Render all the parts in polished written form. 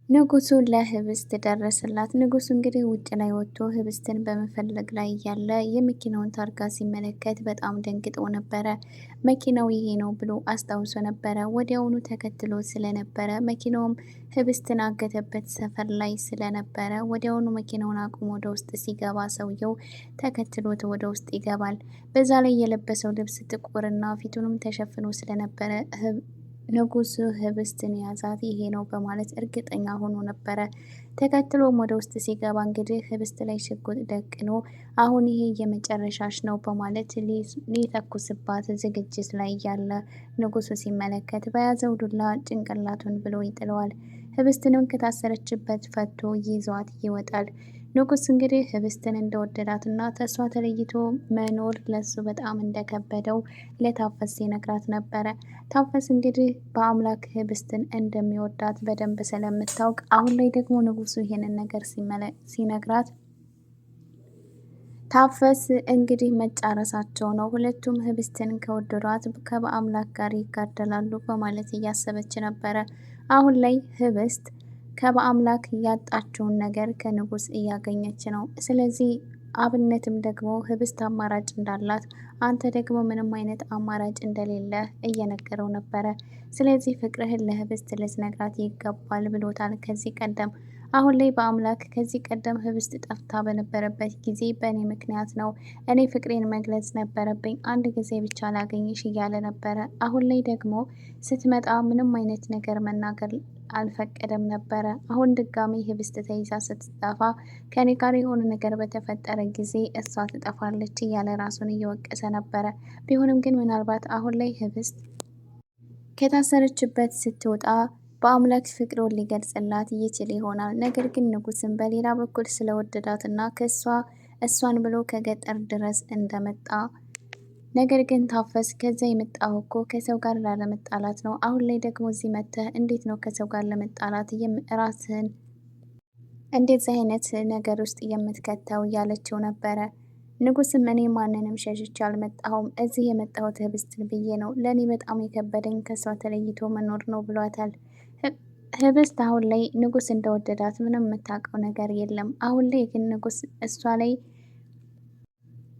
ንጉሱ ለህብስት ደረሰላት። ንጉሱ እንግዲህ ውጭ ላይ ወጥቶ ህብስትን በመፈለግ ላይ እያለ የመኪናውን ታርጋ ሲመለከት በጣም ደንግጦ ነበረ። መኪናው ይሄ ነው ብሎ አስታውሶ ነበረ። ወዲያውኑ ተከትሎ ስለነበረ መኪናውም ህብስትን አገተበት ሰፈር ላይ ስለነበረ ወዲያውኑ መኪናውን አቁሞ ወደ ውስጥ ሲገባ ሰውየው ተከትሎት ወደ ውስጥ ይገባል። በዛ ላይ የለበሰው ልብስ ጥቁርና ፊቱንም ተሸፍኖ ስለነበረ ንጉሱ ህብስትን ያዛት ይሄ ነው በማለት እርግጠኛ ሆኖ ነበረ። ተከትሎም ወደ ውስጥ ሲገባ እንግዲህ ህብስት ላይ ሽጉጥ ደቅኖ አሁን ይሄ የመጨረሻሽ ነው በማለት ሊተኩስባት ዝግጅት ላይ ያለ ንጉሱ ሲመለከት በያዘው ዱላ ጭንቅላቱን ብሎ ይጥለዋል። ህብስትንም ከታሰረችበት ፈቶ ይዟት ይወጣል። ንጉስ እንግዲህ ህብስትን እንደወደዳትና ተሷ ተለይቶ መኖር ለሱ በጣም እንደከበደው ለታፈስ ሲነግራት ነበረ። ታፈስ እንግዲህ በአምላክ ህብስትን እንደሚወዳት በደንብ ስለምታውቅ አሁን ላይ ደግሞ ንጉሱ ይሄንን ነገር ሲነግራት ታፈስ እንግዲህ መጫረሳቸው ነው፣ ሁለቱም ህብስትን ከወደዷት ከበአምላክ ጋር ይጋደላሉ በማለት እያሰበች ነበረ። አሁን ላይ ህብስት ከበአምላክ ያጣችውን ነገር ከንጉስ እያገኘች ነው። ስለዚህ አብነትም ደግሞ ህብስት አማራጭ እንዳላት አንተ ደግሞ ምንም አይነት አማራጭ እንደሌለ እየነገረው ነበረ። ስለዚህ ፍቅርህን ለህብስት ልትነግራት ይገባል ብሎታል ከዚህ ቀደም። አሁን ላይ በአምላክ ከዚህ ቀደም ህብስት ጠፍታ በነበረበት ጊዜ በእኔ ምክንያት ነው፣ እኔ ፍቅሬን መግለጽ ነበረብኝ፣ አንድ ጊዜ ብቻ ላገኝሽ እያለ ነበረ። አሁን ላይ ደግሞ ስትመጣ ምንም አይነት ነገር መናገር አልፈቀደም ነበረ። አሁን ድጋሚ ህብስት ተይዛ ስትጠፋ ከኔ ጋር የሆነ ነገር በተፈጠረ ጊዜ እሷ ትጠፋለች እያለ ራሱን እየወቀሰ ነበረ። ቢሆንም ግን ምናልባት አሁን ላይ ህብስት ከታሰረችበት ስትወጣ በአምላክ ፍቅሩን ሊገልጽላት ይችል ይሆናል። ነገር ግን ንጉስን በሌላ በኩል ስለወደዳትና እሷን ብሎ ከገጠር ድረስ እንደመጣ ነገር ግን ታፈስ ከዛ የመጣው እኮ ከሰው ጋር ላለመጣላት ነው። አሁን ላይ ደግሞ እዚህ መጥተህ እንዴት ነው ከሰው ጋር ለመጣላት ራስህን እንደዚህ አይነት ነገር ውስጥ የምትከተው እያለችው ነበረ። ንጉስም እኔ ማንንም ሸሽቼ አልመጣሁም፣ እዚህ የመጣሁት ህብስትን ብዬ ነው። ለእኔ በጣም የከበደኝ ከሷ ተለይቶ መኖር ነው ብሏታል። ህብስት አሁን ላይ ንጉስ እንደወደዳት ምንም የምታውቀው ነገር የለም። አሁን ላይ ግን ንጉስ እሷ ላይ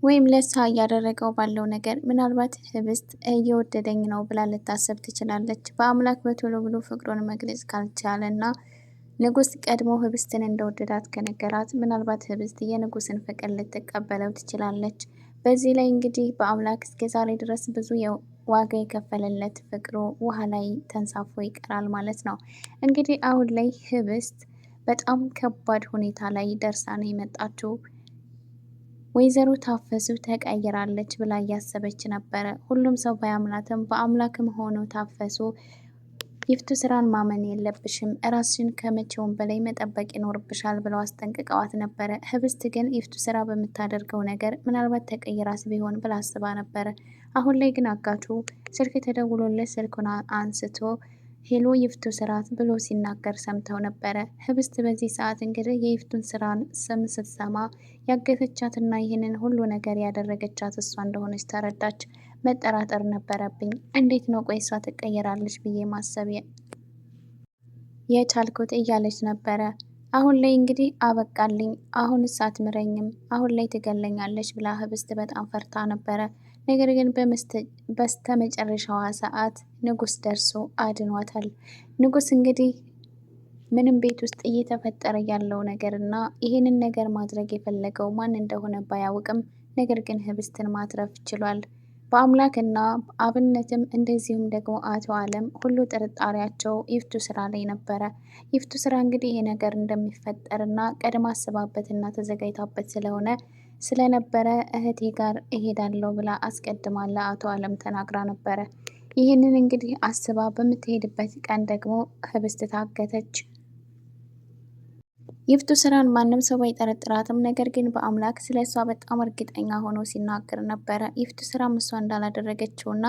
ወይም ለሷ እያደረገው ባለው ነገር ምናልባት ህብስት እየወደደኝ ነው ብላ ልታሰብ ትችላለች። በአምላክ በቶሎ ብሎ ፍቅሩን መግለጽ ካልቻለ እና ንጉስ ቀድሞ ህብስትን እንደወደዳት ከነገራት ምናልባት ህብስት የንጉስን ፍቅር ልትቀበለው ትችላለች። በዚህ ላይ እንግዲህ በአምላክ እስከ ዛሬ ድረስ ብዙ ዋጋ የከፈለለት ፍቅሩ ውሃ ላይ ተንሳፎ ይቀራል ማለት ነው። እንግዲህ አሁን ላይ ህብስት በጣም ከባድ ሁኔታ ላይ ደርሳ ነው የመጣችው። ወይዘሮ ታፈሱ ተቀይራለች ብላ እያሰበች ነበረ። ሁሉም ሰው ባያምናትም በአምላክም ሆኖ ታፈሱ ይፍቱ ስራን ማመን የለብሽም፣ ራስሽን ከመቼውም በላይ መጠበቅ ይኖርብሻል ብለው አስጠንቅቀዋት ነበረ። ህብስት ግን ይፍቱ ስራ በምታደርገው ነገር ምናልባት ተቀይራስ ቢሆን ብላ አስባ ነበረ። አሁን ላይ ግን አጋቹ ስልክ ተደውሎለት ስልኩን አንስቶ ሄሎ ይፍቱ ስራት ብሎ ሲናገር ሰምተው ነበረ። ህብስት በዚህ ሰዓት እንግዲህ የይፍቱን ስራን ስም ስትሰማ ያገተቻትና ይህንን ሁሉ ነገር ያደረገቻት እሷ እንደሆነች ተረዳች። መጠራጠር ነበረብኝ። እንዴት ነው ቆይ እሷ ትቀየራለች ብዬ ማሰብ የቻልኩት እያለች ነበረ። አሁን ላይ እንግዲህ አበቃልኝ፣ አሁንስ አትምረኝም፣ አሁን ላይ ትገለኛለች ብላ ህብስት በጣም ፈርታ ነበረ። ነገር ግን በስተመጨረሻዋ ሰዓት ንጉስ ደርሶ አድኗታል። ንጉስ እንግዲህ ምንም ቤት ውስጥ እየተፈጠረ ያለው ነገር እና ይህንን ነገር ማድረግ የፈለገው ማን እንደሆነ ባያውቅም ነገር ግን ህብስትን ማትረፍ ችሏል። በአምላክና አብነትም እንደዚሁም ደግሞ አቶ አለም ሁሉ ጥርጣሬያቸው ይፍቱ ስራ ላይ ነበረ። ይፍቱ ስራ እንግዲህ ይሄ ነገር እንደሚፈጠርና ቀድማ አስባበትና ተዘጋጅታበት ስለነበረ እህቴ ጋር እሄዳለሁ ብላ አስቀድማ ለአቶ አለም ተናግራ ነበረ። ይህንን እንግዲህ አስባ በምትሄድበት ቀን ደግሞ ህብስት ታገተች። ይፍቱ ስራን ማንም ሰው አይጠረጥራትም። ነገር ግን በአምላክ ስለ እሷ በጣም እርግጠኛ ሆኖ ሲናገር ነበረ። ይፍቱ ስራም እሷ እንዳላደረገችውና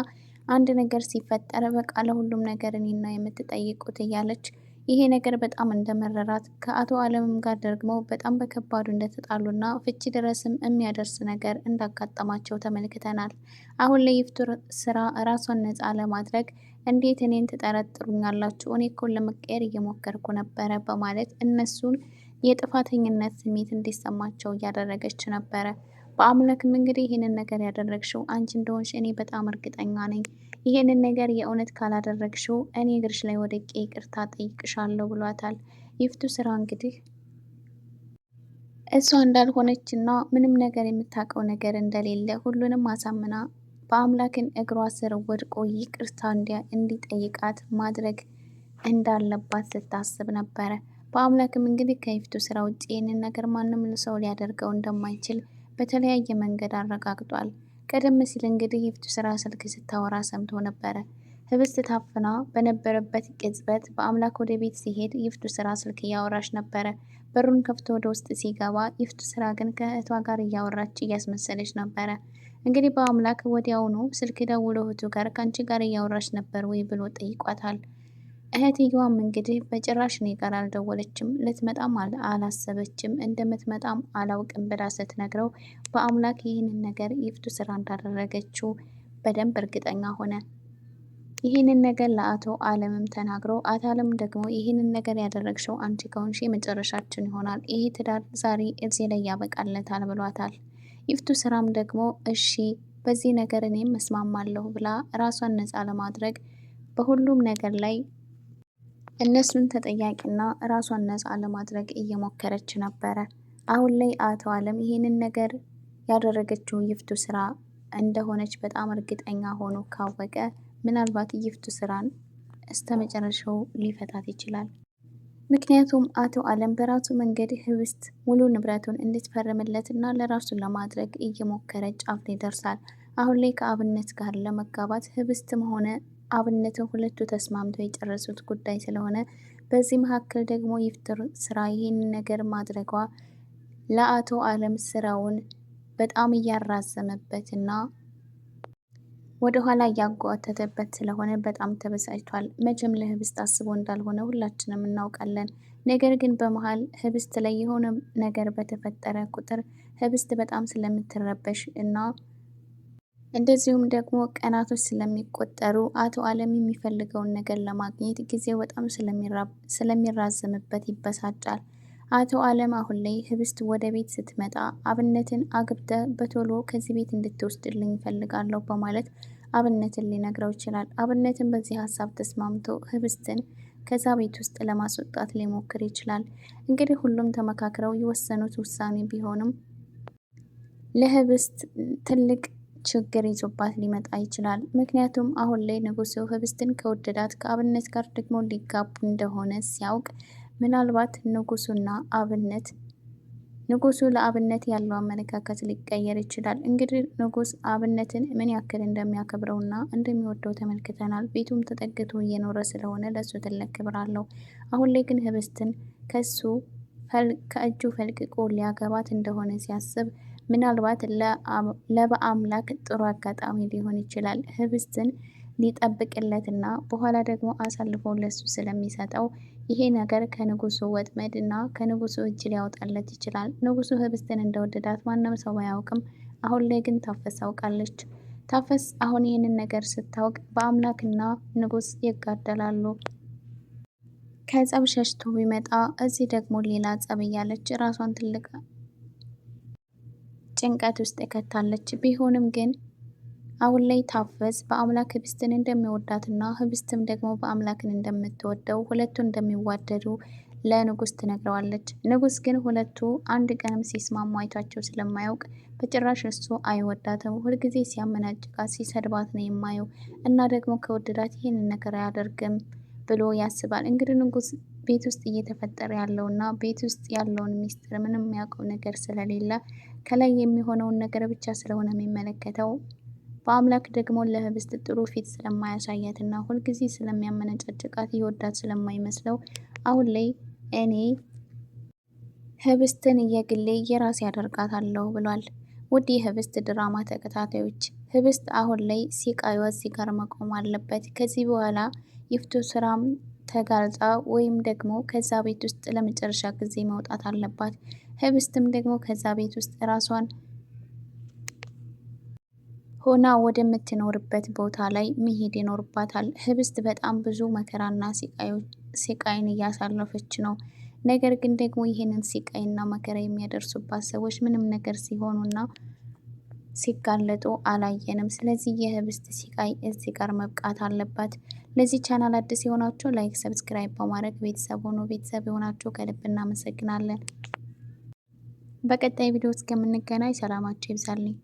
አንድ ነገር ሲፈጠር በቃ ለሁሉም ነገር እኔና የምትጠይቁት እያለች ይሄ ነገር በጣም እንደመረራት ከአቶ አለምም ጋር ደግሞ በጣም በከባዱ እንደተጣሉና ፍቺ ድረስም የሚያደርስ ነገር እንዳጋጠማቸው ተመልክተናል። አሁን ላይ ይፍቱ ስራ ራሷን ነፃ ለማድረግ እንዴት እኔን ትጠረጥሩኛላችሁ? እኔ እኮ ለመቀየር እየሞከርኩ ነበረ በማለት እነሱን የጥፋተኝነት ስሜት እንዲሰማቸው እያደረገች ነበረ። በአምላክም እንግዲህ ይህንን ነገር ያደረግሽው አንቺ እንደሆንሽ እኔ በጣም እርግጠኛ ነኝ። ይህንን ነገር የእውነት ካላደረግሽው እኔ እግርሽ ላይ ወድቄ ይቅርታ ጠይቅሻለሁ ብሏታል። ይፍቱ ስራ እንግዲህ እሷ እንዳልሆነች እና ምንም ነገር የምታውቀው ነገር እንደሌለ ሁሉንም አሳምና በአምላክን እግሯ ስር ወድቆ ይቅርታ እንዲጠይቃት ማድረግ እንዳለባት ስታስብ ነበረ። በአምላክም እንግዲህ ከይፍቱ ስራ ውጭ ይህንን ነገር ማንም ሰው ሊያደርገው እንደማይችል በተለያየ መንገድ አረጋግጧል። ቀደም ሲል እንግዲህ ይፍቱ ስራ ስልክ ስታወራ ሰምቶ ነበረ። ህብስት ታፍና በነበረበት ቅጽበት በአምላክ ወደ ቤት ሲሄድ ይፍቱ ስራ ስልክ እያወራች ነበረ። በሩን ከፍቶ ወደ ውስጥ ሲገባ ይፍቱ ስራ ግን ከእህቷ ጋር እያወራች እያስመሰለች ነበረ። እንግዲህ በአምላክ ወዲያውኑ ስልክ ደውሎ እህቱ ጋር ከአንቺ ጋር እያወራች ነበር ወይ ብሎ ጠይቋታል። እህትየዋም እንግዲህ በጭራሽ እኔ ጋር አልደወለችም፣ ልትመጣም አላሰበችም፣ እንደምትመጣም አላውቅም ብላ ስትነግረው በአምላክ ይህንን ነገር ይፍቱ ስራ እንዳደረገችው በደንብ እርግጠኛ ሆነ። ይህንን ነገር ለአቶ አለምም ተናግሮ አቶ አለም ደግሞ ይህንን ነገር ያደረግሽው አንቺ ከሆንሽ የመጨረሻችን ይሆናል፣ ይሄ ትዳር ዛሬ እዚህ ላይ ያበቃለታል ብሏታል። ይፍቱ ስራም ደግሞ እሺ በዚህ ነገር እኔም እስማማለሁ ብላ ራሷን ነፃ ለማድረግ በሁሉም ነገር ላይ እነሱን ተጠያቂና ራሷን ነፃ ለማድረግ እየሞከረች ነበረ። አሁን ላይ አቶ አለም ይህንን ነገር ያደረገችው ይፍቱ ስራ እንደሆነች በጣም እርግጠኛ ሆኖ ካወቀ ምናልባት ይፍቱ ስራን እስከ መጨረሻው ሊፈታት ይችላል። ምክንያቱም አቶ አለም በራሱ መንገድ ህብስት ሙሉ ንብረቱን እንድትፈርምለት እና ለራሱ ለማድረግ እየሞከረ ጫፍ ላይ ደርሳል። አሁን ላይ ከአብነት ጋር ለመጋባት ህብስትም ሆነ አብነትን ሁለቱ ተስማምተው የጨረሱት ጉዳይ ስለሆነ በዚህ መካከል ደግሞ ይፍቱ ስራ ይህንን ነገር ማድረጓ ለአቶ አለም ስራውን በጣም እያራዘመበት እና ወደኋላ እያጓተተበት ስለሆነ በጣም ተበሳጭቷል። መቼም ለህብስት አስቦ እንዳልሆነ ሁላችንም እናውቃለን። ነገር ግን በመሀል ህብስት ላይ የሆነ ነገር በተፈጠረ ቁጥር ህብስት በጣም ስለምትረበሽ እና እንደዚሁም ደግሞ ቀናቶች ስለሚቆጠሩ አቶ አለም የሚፈልገውን ነገር ለማግኘት ጊዜው በጣም ስለሚራዘምበት ይበሳጫል። አቶ አለም አሁን ላይ ህብስት ወደ ቤት ስትመጣ አብነትን አግብተ በቶሎ ከዚህ ቤት እንድትወስድልኝ ይፈልጋለሁ በማለት አብነትን ሊነግረው ይችላል። አብነትን በዚህ ሀሳብ ተስማምቶ ህብስትን ከዛ ቤት ውስጥ ለማስወጣት ሊሞክር ይችላል። እንግዲህ ሁሉም ተመካክረው የወሰኑት ውሳኔ ቢሆንም ለህብስት ትልቅ ችግር ይዞባት ሊመጣ ይችላል። ምክንያቱም አሁን ላይ ንጉሱ ህብስትን ከወደዳት ከአብነት ጋር ደግሞ ሊጋቡ እንደሆነ ሲያውቅ ምናልባት ንጉሱ ለአብነት ያለው አመለካከት ሊቀየር ይችላል። እንግዲህ ንጉስ አብነትን ምን ያክል እንደሚያከብረውና እንደሚወደው ተመልክተናል። ቤቱም ተጠግቶ እየኖረ ስለሆነ ለሱ ትልቅ ክብር አለው። አሁን ላይ ግን ህብስትን ከእጁ ፈልቅቆ ሊያገባት እንደሆነ ሲያስብ ምናልባት ለበአምላክ ጥሩ አጋጣሚ ሊሆን ይችላል። ህብስትን ሊጠብቅለትና በኋላ ደግሞ አሳልፎ ለሱ ስለሚሰጠው ይሄ ነገር ከንጉሱ ወጥመድ እና ከንጉሱ እጅ ሊያወጣለት ይችላል። ንጉሱ ህብስትን እንደወደዳት ማንም ሰው አያውቅም። አሁን ላይ ግን ታፈስ አውቃለች። ታፈስ አሁን ይህንን ነገር ስታውቅ በአምላክና ንጉስ ይጋደላሉ። ከጸብ ሸሽቶ ቢመጣ እዚህ ደግሞ ሌላ ጸብ እያለች ራሷን ትልቅ ጭንቀት ውስጥ ከታለች። ቢሆንም ግን አሁን ላይ ታፈስ በአምላክ ህብስትን እንደሚወዳትና ህብስትም ደግሞ በአምላክን እንደምትወደው ሁለቱ እንደሚዋደዱ ለንጉስ ትነግረዋለች። ንጉስ ግን ሁለቱ አንድ ቀንም ሲስማሙ አይቷቸው ስለማያውቅ በጭራሽ እሱ አይወዳትም። ሁልጊዜ ሲያመናጭቃት ሲሰድባት ነው የማየው እና ደግሞ ከወደዳት ይህንን ነገር አያደርግም ብሎ ያስባል። እንግዲህ ንጉስ ቤት ውስጥ እየተፈጠረ ያለውና ቤት ውስጥ ያለውን ሚስጥር ምንም የሚያውቀው ነገር ስለሌለ ከላይ የሚሆነውን ነገር ብቻ ስለሆነ የሚመለከተው በአምላክ ደግሞ ለህብስት ጥሩ ፊት ስለማያሳያት እና ሁልጊዜ ስለሚያመነጫጭቃት ይወዳት ስለማይመስለው አሁን ላይ እኔ ህብስትን የግሌ የራሴ ያደርጋታለሁ ብሏል። ውድ የህብስት ድራማ ተከታታዮች ህብስት አሁን ላይ ሲቃይዋ እዚህ ጋር መቆም አለበት። ከዚህ በኋላ ይፍቱ ስራም ተጋልጣ ወይም ደግሞ ከዛ ቤት ውስጥ ለመጨረሻ ጊዜ መውጣት አለባት። ህብስትም ደግሞ ከዛ ቤት ውስጥ ራሷን ሆና ወደምትኖርበት ቦታ ላይ መሄድ ይኖርባታል። ህብስት በጣም ብዙ መከራና ስቃይን እያሳለፈች ነው። ነገር ግን ደግሞ ይህንን ስቃይና መከራ የሚያደርሱባት ሰዎች ምንም ነገር ሲሆኑና ሲጋለጡ አላየንም። ስለዚህ የህብስት ስቃይ እዚህ ጋር መብቃት አለባት። ለዚህ ቻናል አዲስ የሆናችሁ ላይክ፣ ሰብስክራይብ በማድረግ ቤተሰብ ሆኖ ቤተሰብ የሆናችሁ ከልብ እናመሰግናለን። በቀጣይ ቪዲዮ እስከምንገናኝ ሰላማችሁ ይብዛልኝ።